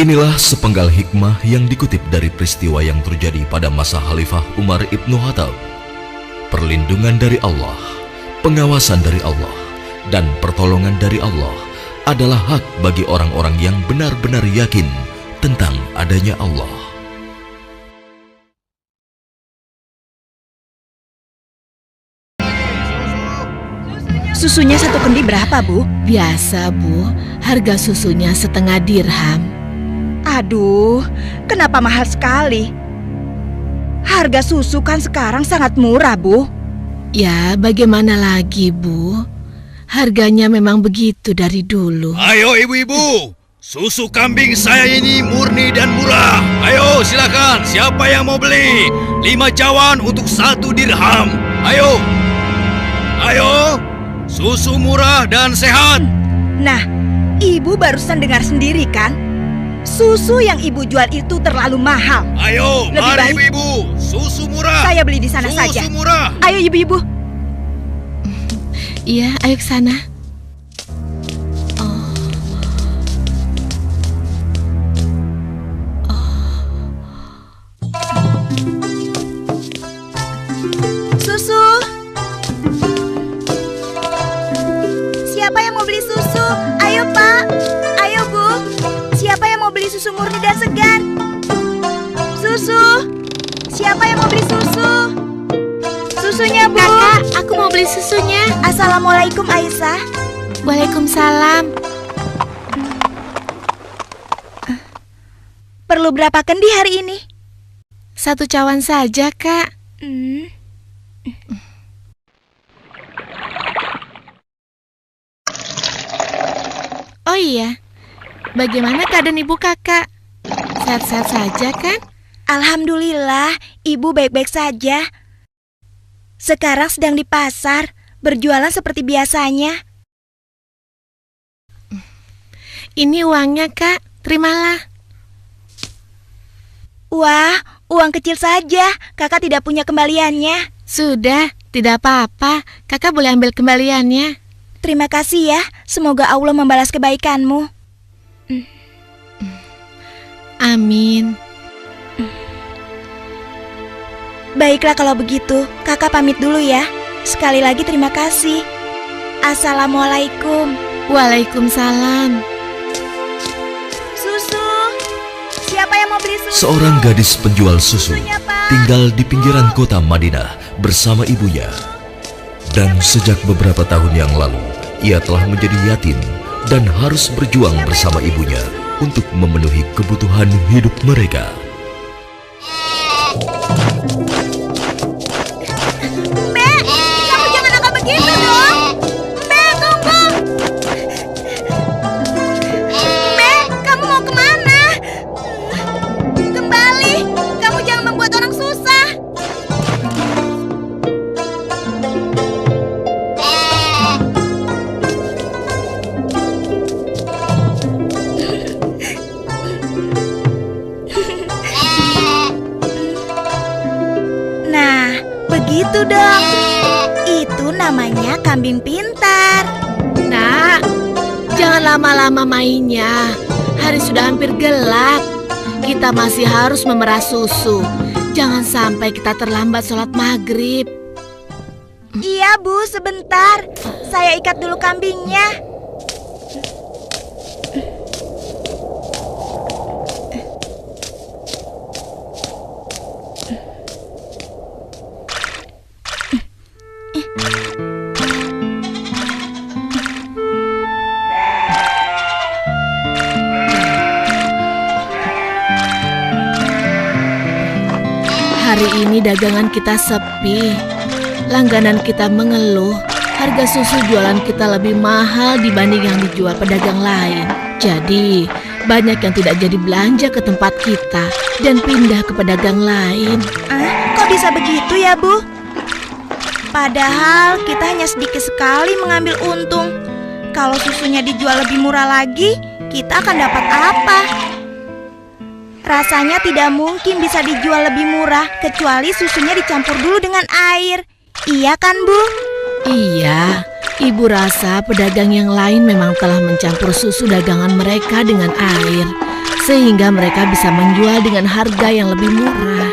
Inilah sepenggal hikmah yang dikutip dari peristiwa yang terjadi pada masa Khalifah Umar ibnu Khattab. Perlindungan dari Allah, pengawasan dari Allah, dan pertolongan dari Allah adalah hak bagi orang-orang yang benar-benar yakin tentang adanya Allah. Susunya satu kendi berapa, Bu? Biasa, Bu. Harga susunya setengah dirham. Aduh, kenapa mahal sekali? Harga susu kan sekarang sangat murah, Bu. Ya, bagaimana lagi, Bu? Harganya memang begitu dari dulu. Ayo ibu-ibu, susu kambing saya ini murni dan murah. Ayo silakan, siapa yang mau beli? 5 cawan untuk 1 dirham. Ayo, ayo, susu murah dan sehat. Nah, Ibu barusan dengar sendiri kan? Susu yang Ibu jual itu terlalu mahal. Ayo, Lebih mari baik ibu-ibu, susu murah. saya beli di sana saja. Susu murah. Ayo ibu-ibu. Iya, ayo ke sana. Susu. Siapa yang mau beli susu? Ayo Pak. Ayo Bu. Siapa yang mau beli susu murni dan segar? Susu. Siapa yang mau beli susu? Susunya Bu. Kakak, aku mau beli susunya. Assalamualaikum Aisyah. Waalaikumsalam. Perlu berapa kendi hari ini? 1 cawan saja, Kak. Oh iya, bagaimana keadaan ibu kakak? Sehat-sehat saja kan? Alhamdulillah, Ibu baik-baik saja. Sekarang sedang di pasar, berjualan seperti biasanya. Ini uangnya, Kak. Terimalah. Wah, uang kecil saja. Kakak tidak punya kembaliannya. Sudah, tidak apa-apa. Kakak boleh ambil kembaliannya. Terima kasih ya. Semoga Allah membalas kebaikanmu. Amin. Baiklah kalau begitu, kakak pamit dulu ya. Sekali lagi terima kasih. Assalamualaikum. Waalaikumsalam. Susu. Siapa yang mau beli susu? Seorang gadis penjual susu Susunya, Pak. tinggal di pinggiran kota Madinah bersama ibunya. Dan sejak beberapa tahun yang lalu, ia telah menjadi yatim dan harus berjuang bersama ibunya untuk memenuhi kebutuhan hidup mereka. Mbak, kamu jangan nakal begitu dong. Mbak, tunggu. Mbak, kamu mau kemana? Kembali, kamu jangan membuat orang susah. Nah, begitu dong. Itu namanya kambing pintar. Nak, jangan lama-lama mainnya. Hari sudah hampir gelap. Kita masih harus memerah susu. Jangan sampai kita terlambat sholat maghrib. Iya, Bu, sebentar. Saya ikat dulu kambingnya. Hari ini dagangan kita sepi. Langganan kita mengeluh. Harga susu jualan kita lebih mahal dibanding yang dijual pedagang lain. Jadi, banyak yang tidak jadi belanja ke tempat kita dan pindah ke pedagang lain. Kok bisa begitu ya, Bu? Padahal kita hanya sedikit sekali mengambil untung. Kalau susunya dijual lebih murah lagi, kita akan dapat apa? Rasanya tidak mungkin bisa dijual lebih murah kecuali susunya dicampur dulu dengan air. Iya kan, Bu? Iya, ibu rasa pedagang yang lain memang telah mencampur susu dagangan mereka dengan air. sehingga mereka bisa menjual dengan harga yang lebih murah.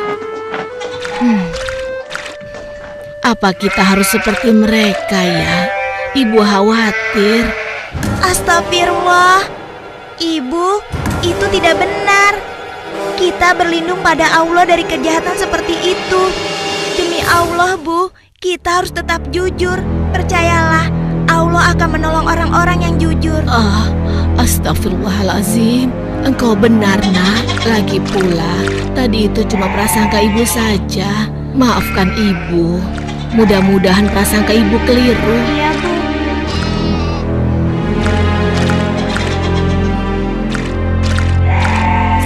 Apa kita harus seperti mereka ya? Ibu khawatir. Astagfirullah. Ibu, itu tidak benar. Kita berlindung pada Allah dari kejahatan seperti itu. Demi Allah, Bu, kita harus tetap jujur. Percayalah, Allah akan menolong orang-orang yang jujur. Astagfirullahalazim. Engkau benar, Nak. Lagi pula, tadi itu cuma prasangka ibu saja. Maafkan ibu. Mudah-mudahan prasangka ibu keliru. Iya, Bu.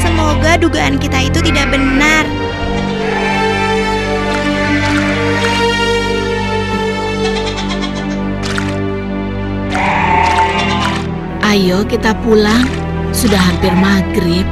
Semoga dugaan kita itu tidak benar. Ayo kita pulang. Sudah hampir maghrib.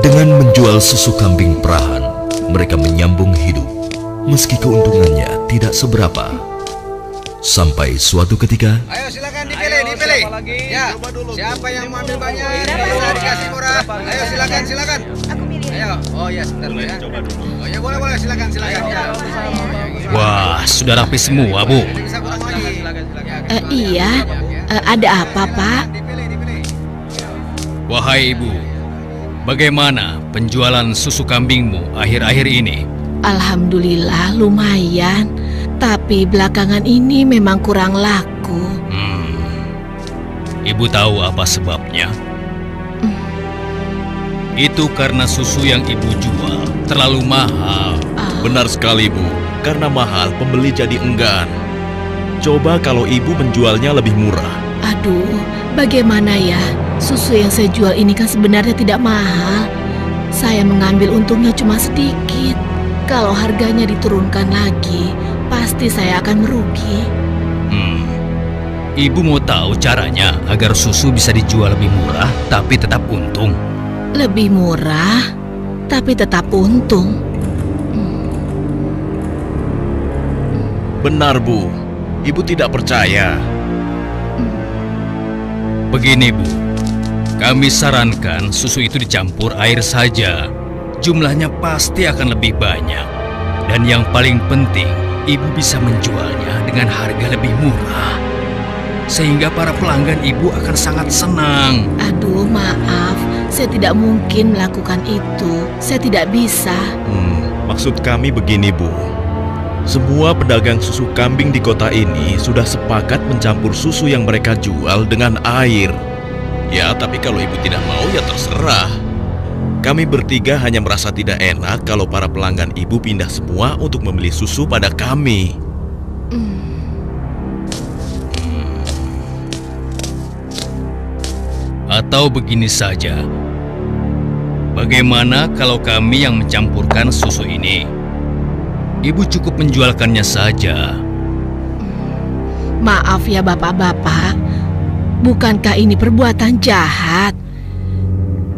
Dengan menjual susu kambing perahan, mereka menyambung hidup, meski keuntungannya tidak seberapa. Sampai suatu ketika, Ayo silakan dipilih. Ya, siapa yang mau ambil banyak bisa dikasih murah. Ayo silakan. Aku milih. Ayo, oh ya sebentar ya. Oh ya boleh silakan ya. Wah, sudah rapi semua, Bu. Bisa kurang lagi. Iya, ada apa, Pak? Dipilih. Wahai Ibu, bagaimana penjualan susu kambingmu akhir-akhir ini? Alhamdulillah lumayan, tapi belakangan ini memang kurang laku. Ibu tahu apa sebabnya? Itu karena susu yang ibu jual terlalu mahal. Benar sekali, Bu. Karena mahal, pembeli jadi enggan. Coba kalau ibu menjualnya lebih murah. Aduh, bagaimana ya? Susu yang saya jual ini kan sebenarnya tidak mahal. Saya mengambil untungnya cuma sedikit. Kalau harganya diturunkan lagi, pasti saya akan merugi. Ibu mau tahu caranya agar susu bisa dijual lebih murah tapi tetap untung? Lebih murah, tapi tetap untung. Benar, Bu. Ibu tidak percaya. Begini, Bu. Kami sarankan susu itu dicampur air saja. Jumlahnya pasti akan lebih banyak. Dan yang paling penting, ibu bisa menjualnya dengan harga lebih murah. Sehingga para pelanggan ibu akan sangat senang. Aduh, maaf. Saya tidak mungkin melakukan itu. Saya tidak bisa. Maksud kami begini, Bu. Semua pedagang susu kambing di kota ini sudah sepakat mencampur susu yang mereka jual dengan air. Ya, tapi kalau ibu tidak mau ya terserah. Kami bertiga hanya merasa tidak enak kalau para pelanggan ibu pindah semua untuk membeli susu pada kami. Atau begini saja. Bagaimana kalau kami yang mencampurkan susu ini? Ibu cukup menjualkannya saja. Maaf ya bapak-bapak. Bukankah ini perbuatan jahat?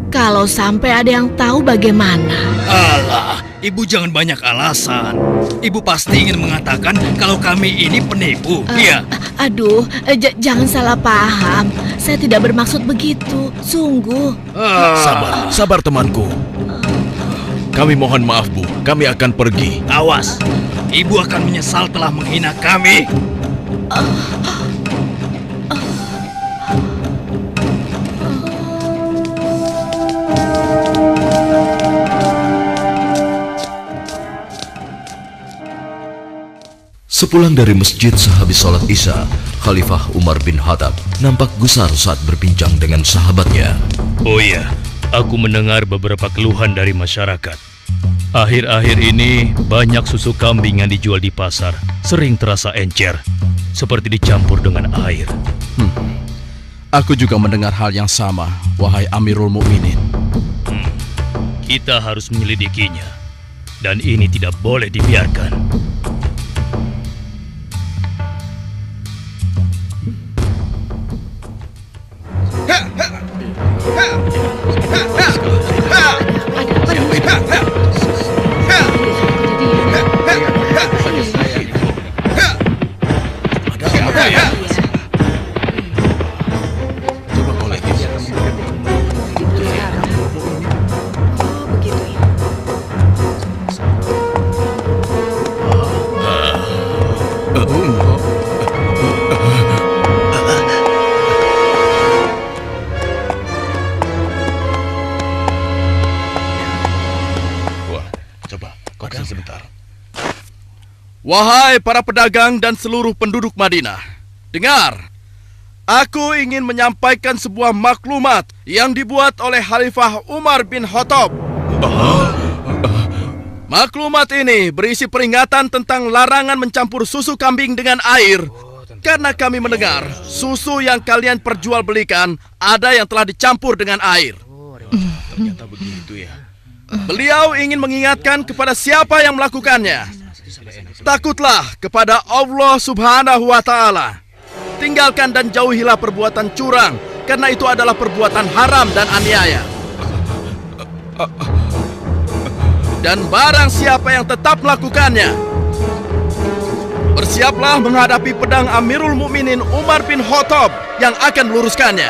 Kalau sampai ada yang tahu bagaimana? Alah, ibu jangan banyak alasan. Ibu pasti ingin mengatakan kalau kami ini penipu, iya? Aduh, jangan salah paham. Saya tidak bermaksud begitu, sungguh. Sabar temanku. Kami mohon maaf, Bu. Kami akan pergi. Awas, ibu akan menyesal telah menghina kami. Sepulang dari masjid sehabis sholat Isya, Khalifah Umar bin Khattab nampak gusar saat berbincang dengan sahabatnya. Oh iya, aku mendengar beberapa keluhan dari masyarakat. Akhir-akhir ini banyak susu kambing yang dijual di pasar sering terasa encer, seperti dicampur dengan air. Aku juga mendengar hal yang sama, wahai Amirul Mukminin. Kita harus menyelidikinya, dan ini tidak boleh dibiarkan. Wahai para pedagang dan seluruh penduduk Madinah, dengar. Aku ingin menyampaikan sebuah maklumat yang dibuat oleh Khalifah Umar bin Khattab. Maklumat ini berisi peringatan tentang larangan mencampur susu kambing dengan air. Karena kami mendengar susu yang kalian perjualbelikan ada yang telah dicampur dengan air. Ternyata begitu ya. Beliau ingin mengingatkan kepada siapa yang melakukannya. Takutlah kepada Allah Subhanahu wa Ta'ala. Tinggalkan dan jauhilah perbuatan curang, karena itu adalah perbuatan haram dan aniaya. Dan barang siapa yang tetap melakukannya, bersiaplah menghadapi pedang Amirul Mukminin Umar bin Khattab yang akan meluruskannya.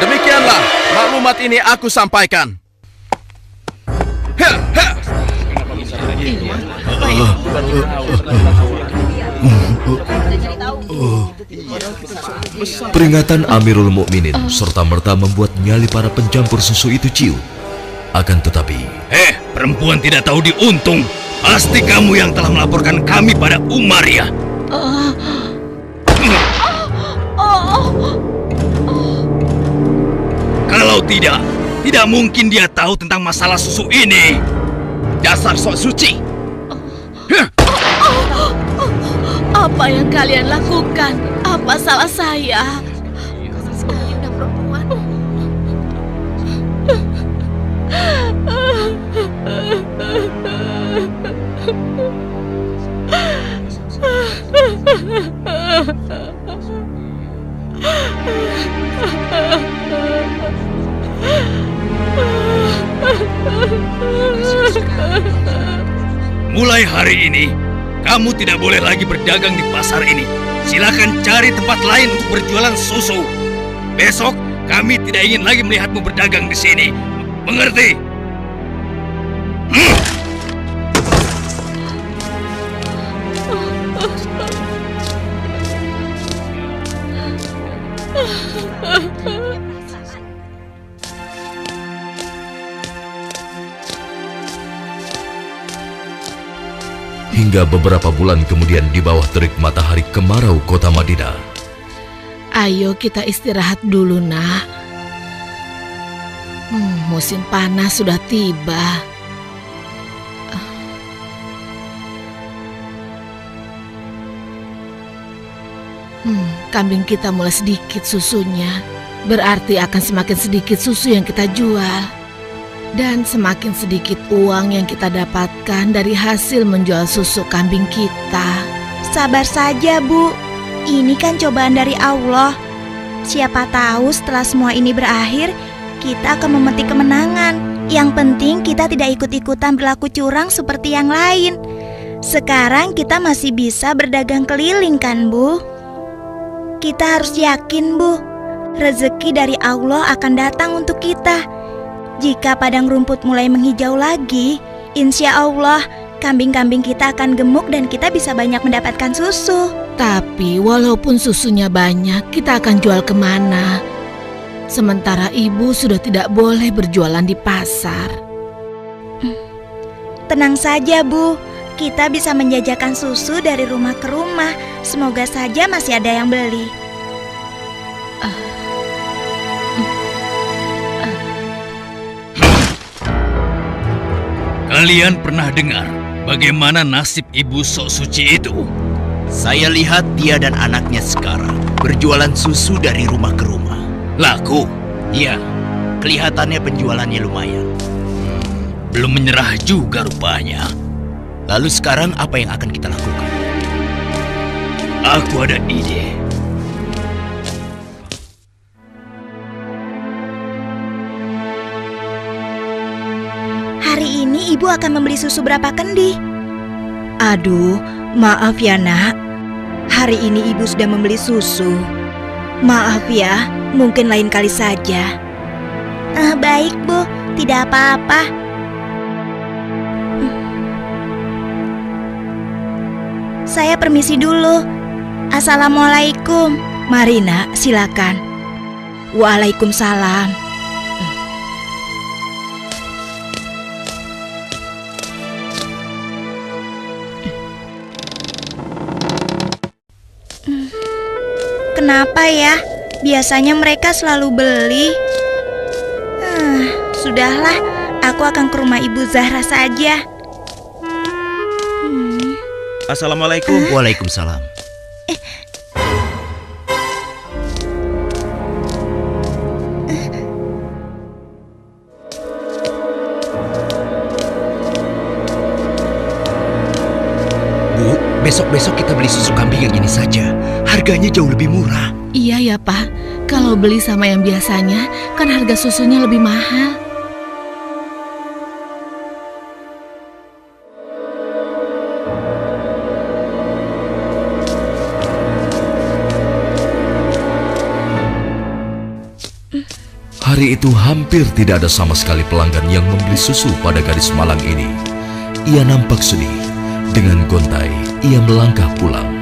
Demikianlah maklumat ini aku sampaikan. Peringatan Amirul Mukminin serta-merta membuat nyali para pencampur susu itu ciut. Akan tetapi, perempuan tidak tahu diuntung. Pasti kamu yang telah melaporkan kami pada Umar ya? Kalau tidak mungkin dia tahu tentang masalah susu ini. Dasar sok suci. Apa yang kalian lakukan? Apa salah saya? Mulai hari ini, kamu tidak boleh lagi berdagang di pasar ini. Silakan cari tempat lain untuk berjualan susu. Besok, kami tidak ingin lagi melihatmu berdagang di sini. Mengerti? hingga beberapa bulan kemudian di bawah terik matahari kemarau kota Madinah. Ayo kita istirahat dulu, nak. Musim panas sudah tiba. Kambing kita mulai sedikit susunya. Berarti akan semakin sedikit susu yang kita jual. Dan semakin sedikit uang yang kita dapatkan dari hasil menjual susu kambing kita. Sabar saja, Bu. Ini kan cobaan dari Allah. Siapa tahu setelah semua ini berakhir, kita akan memetik kemenangan. Yang penting kita tidak ikut-ikutan berlaku curang seperti yang lain. Sekarang kita masih bisa berdagang keliling kan, Bu? Kita harus yakin, Bu. Rezeki dari Allah akan datang untuk kita. Jika padang rumput mulai menghijau lagi, insya Allah kambing-kambing kita akan gemuk dan kita bisa banyak mendapatkan susu. Tapi walaupun susunya banyak, kita akan jual kemana? Sementara ibu sudah tidak boleh berjualan di pasar. Tenang saja, Bu. Kita bisa menjajakan susu dari rumah ke rumah. Semoga saja masih ada yang beli. Kalian pernah dengar bagaimana nasib ibu sok suci itu? Saya lihat dia dan anaknya sekarang berjualan susu dari rumah ke rumah. Laku? Ya, kelihatannya penjualannya lumayan. Belum menyerah juga rupanya. Lalu sekarang apa yang akan kita lakukan? Aku ada ide. Hari ini ibu akan membeli susu berapa kendi? Aduh, maaf ya nak. Hari ini ibu sudah membeli susu. Maaf ya, mungkin lain kali saja. Baik, Bu, tidak apa-apa. Saya permisi dulu. Assalamualaikum. Mari nak, silakan. Waalaikumsalam. Kenapa ya? Biasanya mereka selalu beli. Sudahlah, aku akan ke rumah Ibu Zahra saja. Assalamualaikum. Waalaikumsalam. Bu, besok-besok kita beli susu kambing yang ini saja. Harganya jauh lebih murah. Iya ya, Pak. Kalau beli sama yang biasanya, kan harga susunya lebih mahal. Hari itu hampir tidak ada sama sekali pelanggan yang membeli susu pada gadis malang ini. Ia nampak sedih. Dengan gontai, ia melangkah pulang.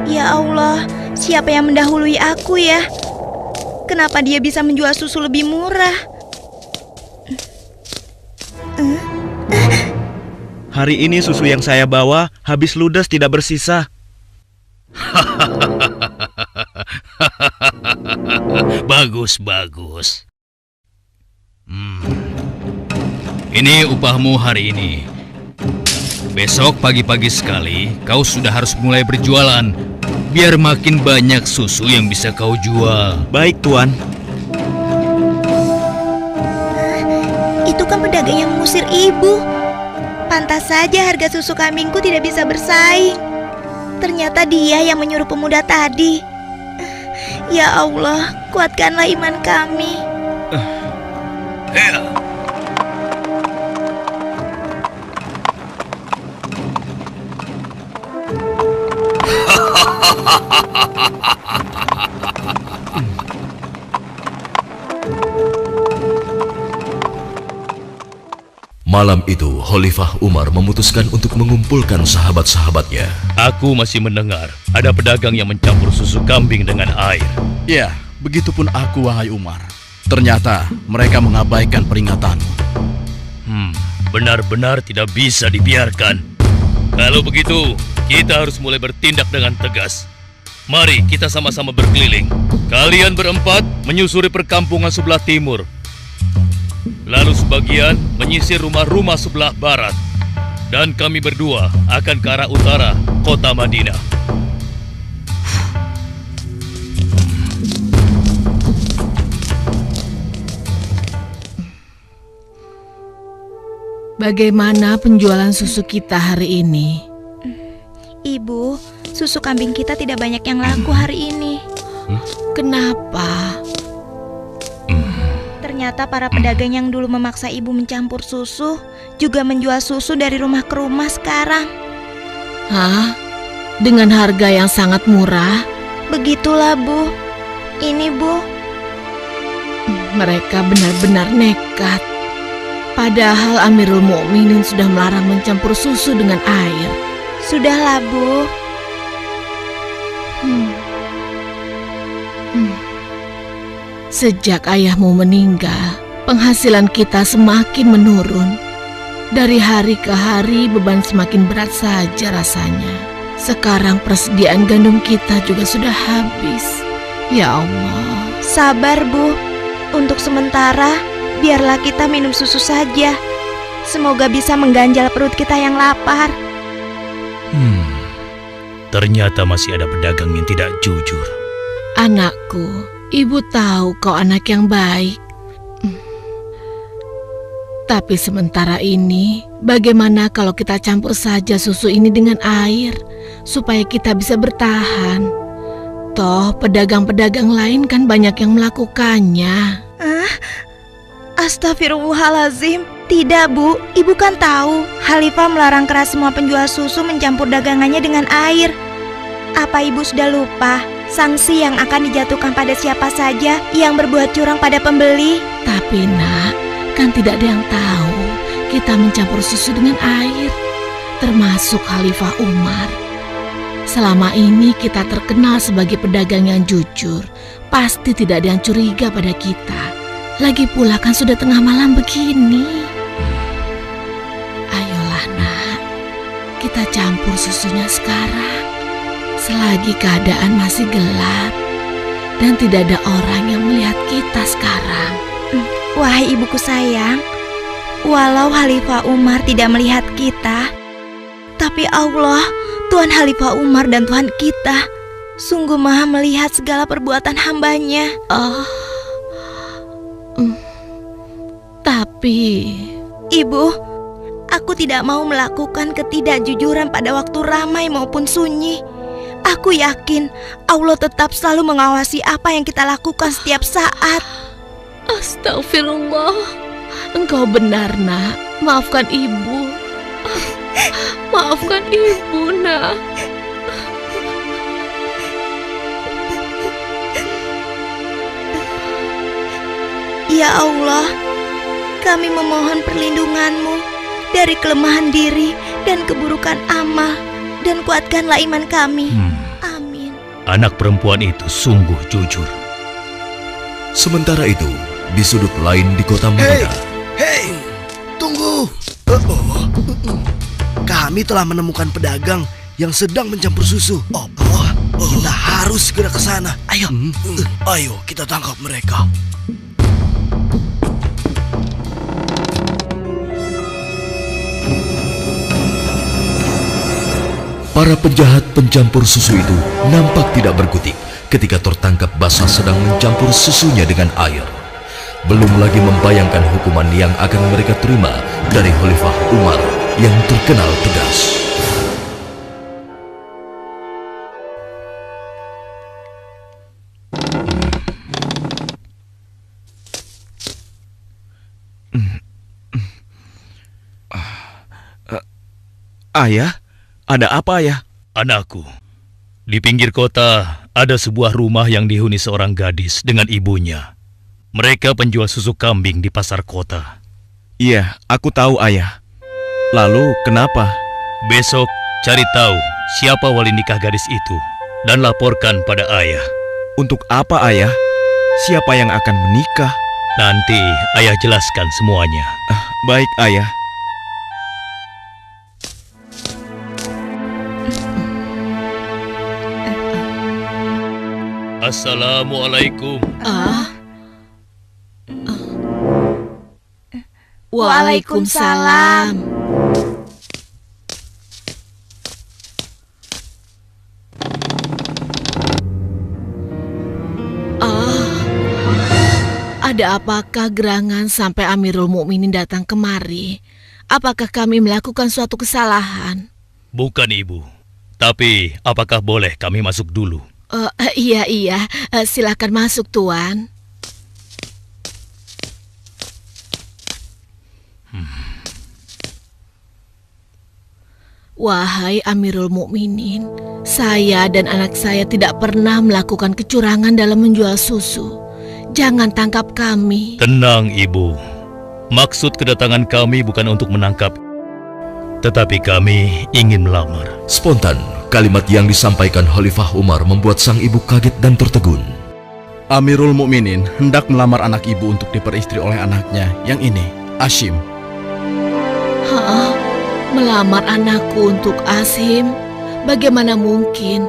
Ya Allah, siapa yang mendahului aku ya? Kenapa dia bisa menjual susu lebih murah? Hari ini susu yang saya bawa habis ludes tidak bersisa. Bagus, bagus. Ini upahmu hari ini. Besok pagi-pagi sekali kau sudah harus mulai berjualan, biar makin banyak susu yang bisa kau jual. Baik, Tuan. Itu kan pedagang yang mengusir ibu. Pantas saja harga susu kambingku tidak bisa bersaing. Ternyata dia yang menyuruh pemuda tadi. Ya Allah, kuatkanlah iman kami. Malam itu, Khalifah Umar memutuskan untuk mengumpulkan sahabat-sahabatnya. Aku masih mendengar ada pedagang yang mencampur susu kambing dengan air. Ya, begitupun aku, wahai Umar. Ternyata mereka mengabaikan peringatanmu. Benar-benar tidak bisa dibiarkan. Kalau begitu, kita harus mulai bertindak dengan tegas. Mari kita sama-sama berkeliling. Kalian berempat menyusuri perkampungan sebelah timur. Lalu sebagian menyisir rumah-rumah sebelah barat. Dan kami berdua akan ke arah utara, kota Madinah. Bagaimana penjualan susu kita hari ini? Ibu, susu kambing kita tidak banyak yang laku hari ini. Kenapa? Ternyata para pedagang yang dulu memaksa ibu mencampur susu juga menjual susu dari rumah ke rumah sekarang. Hah? Dengan harga yang sangat murah? Begitulah, Bu. Ini, Bu. Mereka benar-benar nekat. Padahal Amirul Mukminin sudah melarang mencampur susu dengan air. Sudahlah, Bu. Sejak ayahmu meninggal, penghasilan kita semakin menurun. Dari hari ke hari beban semakin berat saja rasanya. Sekarang persediaan gandum kita juga sudah habis. Ya Allah. Sabar, Bu. Untuk sementara, biarlah kita minum susu saja. Semoga bisa mengganjal perut kita yang lapar. Ternyata masih ada pedagang yang tidak jujur. Anakku, ibu tahu kau anak yang baik. Tapi sementara ini, bagaimana kalau kita campur saja susu ini dengan air, supaya kita bisa bertahan? Toh, pedagang-pedagang lain kan banyak yang melakukannya. Astagfirullahalazim. Tidak, Bu. Ibu kan tahu, Khalifah melarang keras semua penjual susu mencampur dagangannya dengan air. Apa Ibu sudah lupa sanksi yang akan dijatuhkan pada siapa saja yang berbuat curang pada pembeli? Tapi nak, kan tidak ada yang tahu kita mencampur susu dengan air, termasuk Khalifah Umar. Selama ini kita terkenal sebagai pedagang yang jujur, pasti tidak ada yang curiga pada kita. Lagi pula kan sudah tengah malam begini. Ayolah nak, kita campur susunya sekarang. Selagi keadaan masih gelap dan tidak ada orang yang melihat kita sekarang. Wahai ibuku sayang, walau Khalifah Umar tidak melihat kita, tapi Allah, Tuhan Khalifah Umar dan Tuhan kita, sungguh maha melihat segala perbuatan hambanya. Tapi Ibu, aku tidak mau melakukan ketidakjujuran pada waktu ramai maupun sunyi. Aku yakin Allah tetap selalu mengawasi apa yang kita lakukan setiap saat. Astagfirullah, engkau benar nak. Maafkan ibu. Maafkan ibu nak. Ya Allah, kami memohon perlindungan-Mu dari kelemahan diri dan keburukan amal, dan kuatkanlah iman kami. Amin. Anak perempuan itu sungguh jujur. Sementara itu, di sudut lain di kota Madinah. Hei, tunggu. Kami telah menemukan pedagang yang sedang mencampur susu. Kita harus segera ke sana. Ayo kita tangkap mereka. Para penjahat pencampur susu itu nampak tidak berkutik ketika tertangkap basah sedang mencampur susunya dengan air. Belum lagi membayangkan hukuman yang akan mereka terima dari Khalifah Umar yang terkenal tegas. Ayah? Ada apa ya? Anakku, di pinggir kota ada sebuah rumah yang dihuni seorang gadis dengan ibunya. Mereka penjual susu kambing di pasar kota. Iya, aku tahu ayah. Lalu kenapa? Besok cari tahu siapa wali nikah gadis itu dan laporkan pada ayah. Untuk apa ayah? Siapa yang akan menikah? Nanti ayah jelaskan semuanya. Baik ayah. Assalamualaikum. Waalaikumsalam. Ada apakah gerangan sampai Amirul Mukminin datang kemari? Apakah kami melakukan suatu kesalahan? Bukan ibu. Tapi apakah boleh kami masuk dulu? Iya, silakan masuk tuan. Wahai Amirul Mukminin, saya dan anak saya tidak pernah melakukan kecurangan dalam menjual susu. Jangan tangkap kami. Tenang ibu. Maksud kedatangan kami bukan untuk menangkap, tetapi kami ingin melamar. Spontan, kalimat yang disampaikan Khalifah Umar membuat sang ibu kaget dan tertegun. Amirul Mukminin hendak melamar anak ibu untuk diperistri oleh anaknya yang ini, Ashim. Melamar anakku untuk Ashim? Bagaimana mungkin?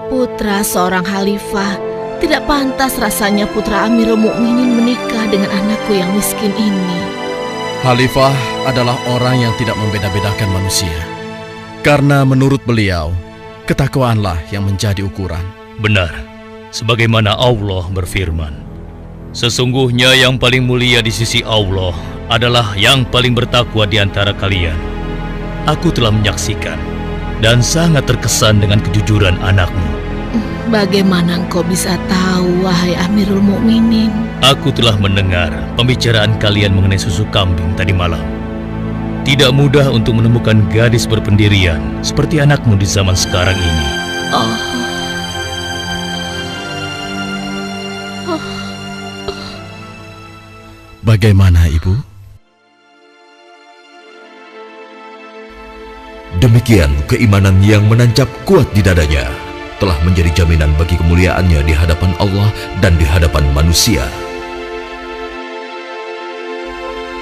Putra seorang khalifah. Tidak pantas rasanya putra Amirul Mukminin menikah dengan anakku yang miskin ini. Khalifah adalah orang yang tidak membeda-bedakan manusia. Karena menurut beliau, ketakwaanlah yang menjadi ukuran. Benar, sebagaimana Allah berfirman, sesungguhnya yang paling mulia di sisi Allah adalah yang paling bertakwa di antara kalian. Aku telah menyaksikan dan sangat terkesan dengan kejujuran anakmu. Bagaimana engkau bisa tahu, wahai Amirul Mukminin? Aku telah mendengar pembicaraan kalian mengenai susu kambing tadi malam. Tidak mudah untuk menemukan gadis berpendirian seperti anakmu di zaman sekarang ini. Bagaimana, Ibu? Demikian keimanan yang menancap kuat di dadanya. telah menjadi jaminan bagi kemuliaannya di hadapan Allah dan di hadapan manusia.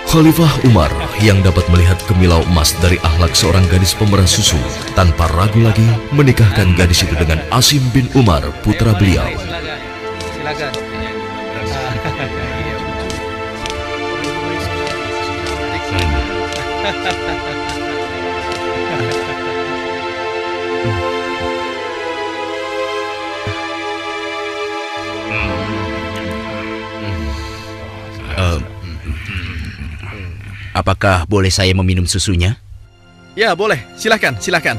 Khalifah Umar yang dapat melihat kemilau emas dari akhlak seorang gadis pemerah susu tanpa ragu lagi menikahkan gadis itu dengan Asim bin Umar, putra beliau. Silakan. Apakah boleh saya meminum susunya? Ya, boleh. Silakan, silakan.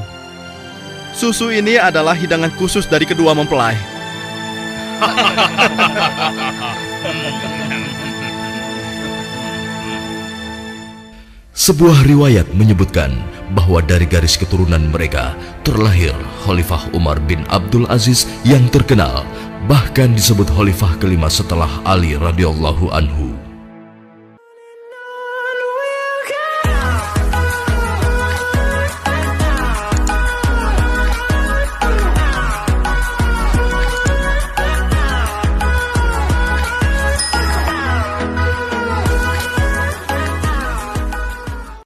Susu ini adalah hidangan khusus dari kedua mempelai. Sebuah riwayat menyebutkan bahwa dari garis keturunan mereka terlahir Khalifah Umar bin Abdul Aziz yang terkenal, bahkan disebut khalifah kelima setelah Ali radhiyallahu anhu.